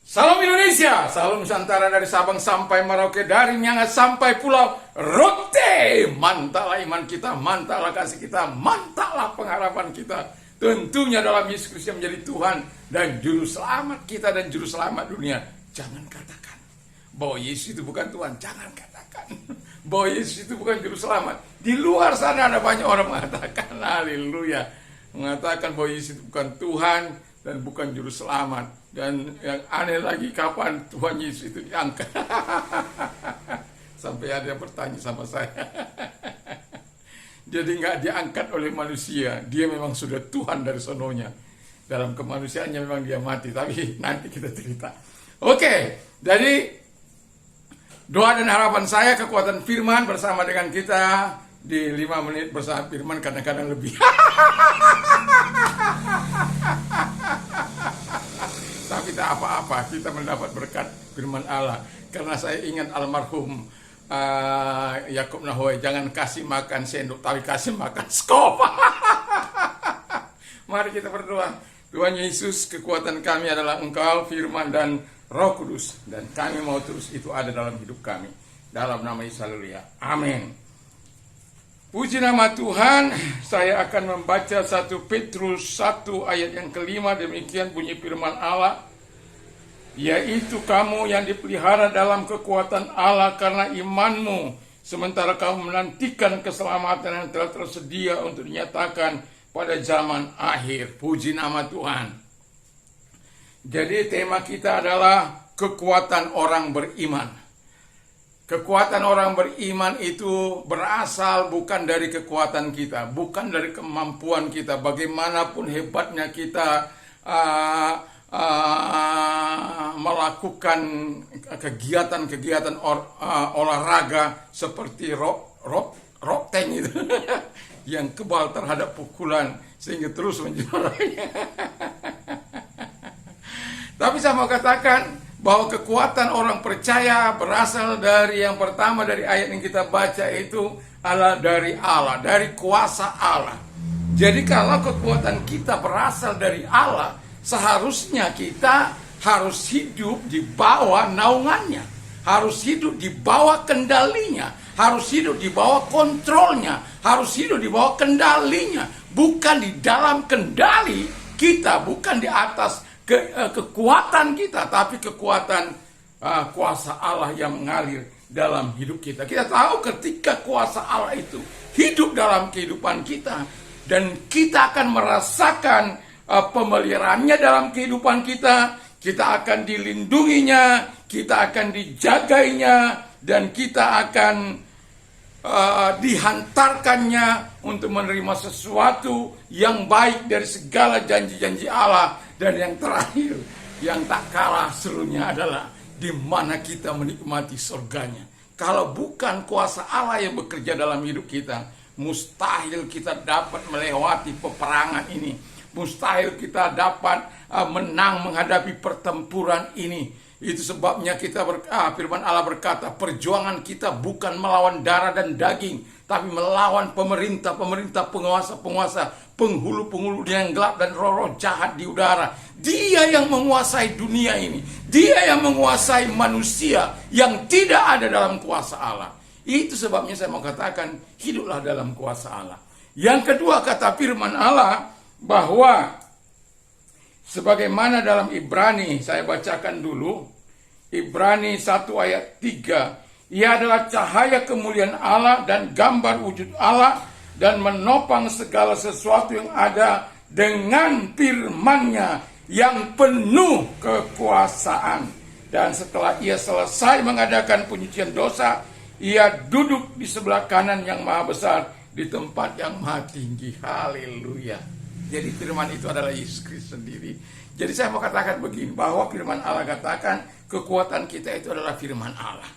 Salam Indonesia, salam Nusantara dari Sabang sampai Merauke, dari Miangas sampai Pulau Rote. Mantaplah iman kita, mantaplah kasih kita, mantaplah pengharapan kita. Tentunya dalam Yesus Kristus yang menjadi Tuhan dan Juru Selamat kita dan Juru Selamat dunia. Jangan katakan bahwa Yesus itu bukan Tuhan, jangan katakan bahwa Yesus itu bukan Juru Selamat. Di luar sana ada banyak orang mengatakan, haleluya, mengatakan bahwa Yesus itu bukan Tuhan dan bukan Juru Selamat. Dan yang aneh lagi, kapan Tuhan Yesus itu diangkat? Sampai ada yang bertanya sama saya. Jadi nggak diangkat oleh manusia, dia memang sudah Tuhan dari sononya. Dalam kemanusiaannya memang dia mati, tapi nanti kita cerita. Oke, jadi doa dan harapan saya, kekuatan firman bersama dengan kita di 5 menit bersama firman, kadang-kadang lebih. Tapi tak apa-apa, kita mendapat berkat firman Allah. Karena saya ingat almarhum Yakub Nahoe, jangan kasih makan sendok, tapi kasih makan skop. Mari kita berdoa. Tuhan Yesus, kekuatan kami adalah Engkau, firman dan Roh Kudus. Dan kami mau terus itu ada dalam hidup kami. Dalam nama Yesus, haleluya. Amin. Puji nama Tuhan. Saya akan membaca 1 Petrus 1 ayat yang kelima. Demikian bunyi firman Allah, yaitu kamu yang dipelihara dalam kekuatan Allah karena imanmu, sementara kamu menantikan keselamatan yang telah tersedia untuk dinyatakan pada zaman akhir. Puji nama Tuhan. Jadi tema kita adalah kekuatan orang beriman. Kekuatan orang beriman itu berasal bukan dari kekuatan kita, bukan dari kemampuan kita. Bagaimanapun hebatnya kita melakukan kegiatan-kegiatan olahraga seperti rock tank itu yang kebal terhadap pukulan sehingga terus menjuarainya. Tapi saya mau katakan bahwa kekuatan orang percaya berasal dari yang pertama, dari ayat yang kita baca itu adalah dari Allah, dari kuasa Allah. Jadi kalau kekuatan kita berasal dari Allah, seharusnya kita harus hidup di bawah naungannya, harus hidup di bawah kendalinya, harus hidup di bawah kontrolnya, harus hidup di bawah kendalinya, bukan di dalam kendali kita, bukan di atas kekuatan kita, tapi kekuatan kuasa Allah yang mengalir dalam hidup kita. Kita tahu ketika kuasa Allah itu hidup dalam kehidupan kita, dan kita akan merasakan pemeliharaannya dalam kehidupan kita, kita akan dilindunginya, kita akan dijagainya, dan kita akan dihantarkannya untuk menerima sesuatu yang baik dari segala janji-janji Allah. Dan yang terakhir, yang tak kalah serunya adalah di mana kita menikmati surganya. Kalau bukan kuasa Allah yang bekerja dalam hidup kita, mustahil kita dapat melewati peperangan ini. Mustahil kita dapat menang menghadapi pertempuran ini. Itu sebabnya kita firman Allah berkata, perjuangan kita bukan melawan darah dan daging, tapi melawan pemerintah-pemerintah, penguasa-penguasa, penghulu-penghulu yang gelap dan roh-roh jahat di udara. Dia yang menguasai dunia ini. Dia yang menguasai manusia yang tidak ada dalam kuasa Allah. Itu sebabnya saya mau katakan, hiduplah dalam kuasa Allah. Yang kedua, kata firman Allah bahwa sebagaimana dalam Ibrani, saya bacakan dulu, Ibrani 1 ayat 3, ia adalah cahaya kemuliaan Allah dan gambar wujud Allah, dan menopang segala sesuatu yang ada dengan firman-Nya yang penuh kekuasaan. Dan setelah ia selesai mengadakan penyucian dosa, ia duduk di sebelah kanan yang maha besar, di tempat yang maha tinggi. Haleluya. Jadi firman itu adalah Yesus Kristus sendiri. Jadi saya mau katakan begini, bahwa firman Allah katakan kekuatan kita itu adalah firman Allah.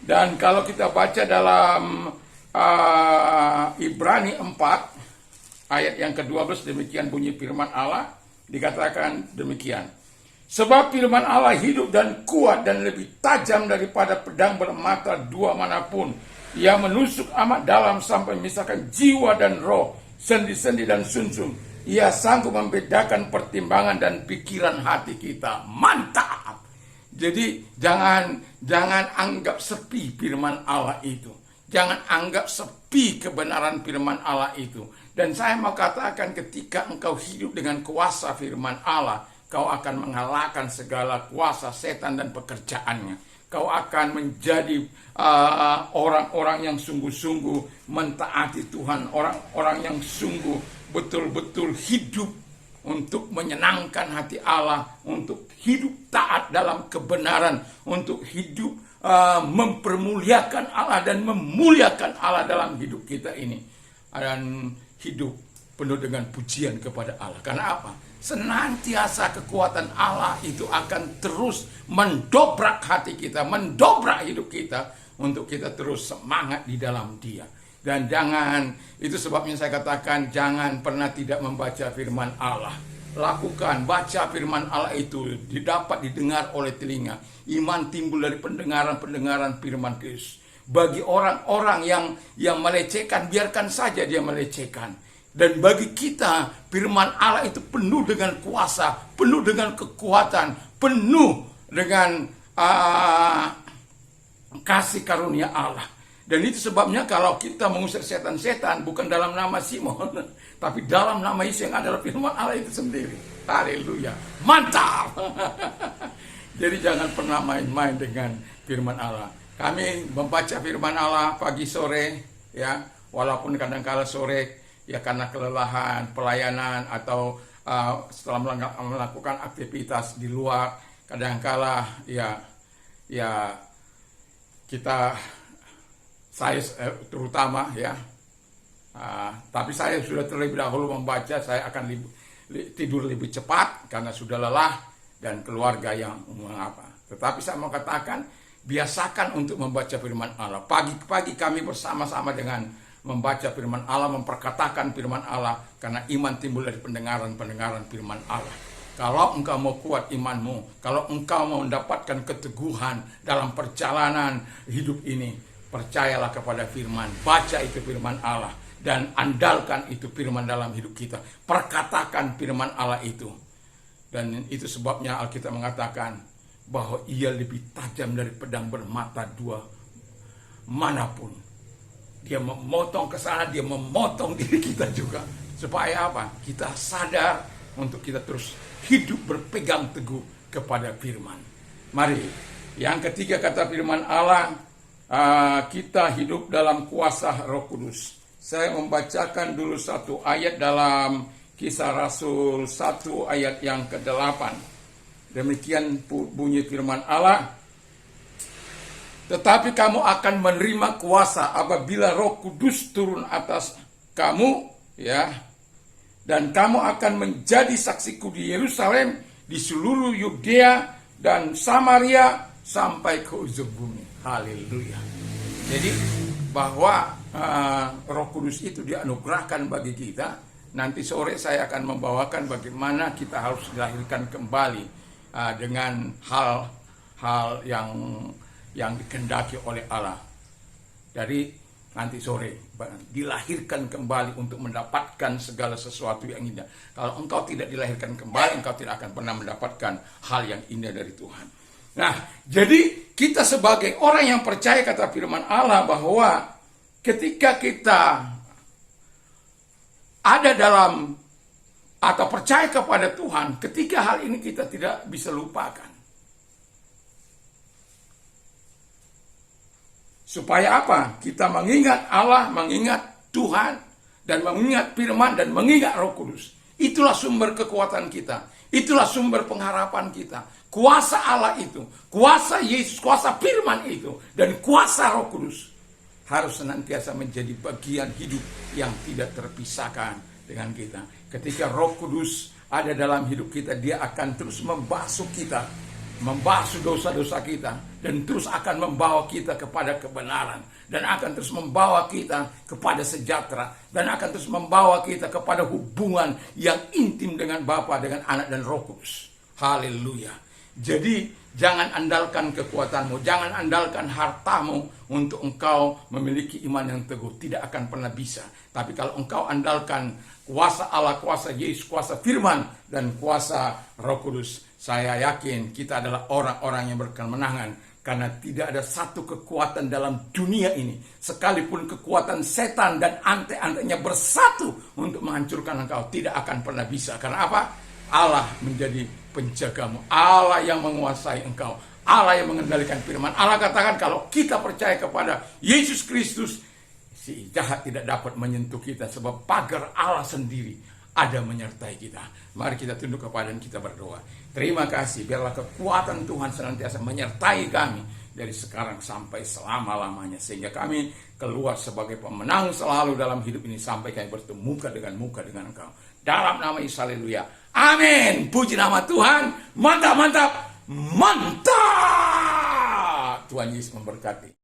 Dan kalau kita baca dalam Ibrani 4 ayat yang ke-12, demikian bunyi firman Allah, dikatakan demikian. Sebab firman Allah hidup dan kuat dan lebih tajam daripada pedang bermata dua manapun. Ia menusuk amat dalam sampai memisahkan jiwa dan roh, sendi-sendi dan sumsum, Ia sanggup membedakan pertimbangan dan pikiran hati kita. Mantap. Jadi jangan anggap sepi firman Allah itu. Jangan anggap sepi kebenaran firman Allah itu. Dan saya mau katakan, ketika engkau hidup dengan kuasa firman Allah, kau akan mengalahkan segala kuasa setan dan pekerjaannya. Kau akan menjadi orang-orang yang sungguh-sungguh mentaati Tuhan, orang-orang yang sungguh betul-betul hidup untuk menyenangkan hati Allah, untuk hidup taat dalam kebenaran, untuk hidup mempermuliakan Allah dan memuliakan Allah dalam hidup kita ini, dan hidup penuh dengan pujian kepada Allah. Karena apa? Senantiasa kekuatan Allah itu akan terus mendobrak hati kita, mendobrak hidup kita, untuk kita terus semangat di dalam Dia. Dan itu sebabnya saya katakan, jangan pernah tidak membaca firman Allah. Lakukan, baca firman Allah itu, dapat didengar oleh telinga. Iman timbul dari pendengaran firman Kristus. Bagi orang-orang yang melecehkan, biarkan saja dia melecehkan. Dan bagi kita, firman Allah itu penuh dengan kuasa, penuh dengan kekuatan, penuh dengan kasih karunia Allah. Dan itu sebabnya kalau kita mengusir setan-setan, bukan dalam nama Simon, tapi dalam nama Yesus yang adalah firman Allah itu sendiri. Haleluya. Mantap. Jadi jangan pernah main-main dengan firman Allah. Kami membaca firman Allah pagi sore, ya, walaupun kadang-kala sore, ya karena kelelahan, pelayanan, atau setelah melakukan aktivitas di luar, kadangkala saya terutama, ya, tapi saya sudah terlebih dahulu membaca, saya akan tidur lebih cepat karena sudah lelah dan keluarga yang mengapa. Tetapi saya mau katakan, biasakan untuk membaca firman Allah. Pagi-pagi kami bersama-sama dengan membaca firman Allah, memperkatakan firman Allah, karena iman timbul dari pendengaran firman Allah. Kalau engkau mau kuat imanmu, kalau engkau mau mendapatkan keteguhan dalam perjalanan hidup ini, percayalah kepada firman, baca itu firman Allah, dan andalkan itu firman dalam hidup kita. Perkatakan firman Allah itu. Dan itu sebabnya Alkitab mengatakan bahwa ia lebih tajam dari pedang bermata dua manapun. Dia memotong ke sana, dia memotong diri kita juga. Supaya apa? Kita sadar untuk kita terus hidup berpegang teguh kepada firman. Mari, yang ketiga kata firman Allah, kita hidup dalam kuasa Roh Kudus. Saya membacakan dulu satu ayat dalam Kisah Rasul 1 ayat yang ke-8. Demikian bunyi firman Allah. Tetapi kamu akan menerima kuasa apabila Roh Kudus turun atas kamu, ya. Dan kamu akan menjadi saksiku di Yerusalem, di seluruh Yudea dan Samaria sampai ke ujung bumi. Haleluya. Jadi bahwa Roh Kudus itu dianugerahkan bagi kita. Nanti sore saya akan membawakan bagaimana kita harus dilahirkan kembali dengan hal-hal yang dikehendaki oleh Allah. Dari nanti sore, dilahirkan kembali untuk mendapatkan segala sesuatu yang indah. Kalau engkau tidak dilahirkan kembali, engkau tidak akan pernah mendapatkan hal yang indah dari Tuhan. Nah, jadi kita sebagai orang yang percaya kata firman Allah, bahwa ketika kita ada dalam atau percaya kepada Tuhan, ketika hal ini kita tidak bisa lupakan. Supaya apa? Kita mengingat Allah, mengingat Tuhan, dan mengingat firman, dan mengingat Roh Kudus. Itulah sumber kekuatan kita. Itulah sumber pengharapan kita. Kuasa Allah itu, kuasa Yesus, kuasa firman itu, dan kuasa Roh Kudus harus senantiasa menjadi bagian hidup yang tidak terpisahkan dengan kita. Ketika Roh Kudus ada dalam hidup kita, dia akan terus membasuh kita, membasuh dosa-dosa kita, dan terus akan membawa kita kepada kebenaran, dan akan terus membawa kita kepada sejahtera, dan akan terus membawa kita kepada hubungan yang intim dengan Bapa, dengan Anak, dan Roh Kudus. Haleluya. Jadi jangan andalkan kekuatanmu, jangan andalkan hartamu untuk engkau memiliki iman yang teguh. Tidak akan pernah bisa. Tapi kalau engkau andalkan kuasa Allah, kuasa Yesus, kuasa firman, dan kuasa Roh Kudus, saya yakin kita adalah orang-orang yang berkemenangan. Karena tidak ada satu kekuatan dalam dunia ini, sekalipun kekuatan setan dan ante-antenya bersatu untuk menghancurkan engkau, tidak akan pernah bisa. Karena apa? Allah menjadi penjagamu, Allah yang menguasai engkau, Allah yang mengendalikan firman. Allah katakan kalau kita percaya kepada Yesus Kristus, si jahat tidak dapat menyentuh kita, sebab pagar Allah sendiri ada menyertai kita. Mari kita tunduk kepada dan kita berdoa. Terima kasih, biarlah kekuatan Tuhan senantiasa menyertai kami dari sekarang sampai selama-lamanya, sehingga kami keluar sebagai pemenang selalu dalam hidup ini sampai kami bertemu muka dengan Engkau. Dalam nama Yesus, haleluya. Amin. Puji nama Tuhan. Mantap, mantap, mantap. Tuhan Yesus memberkati.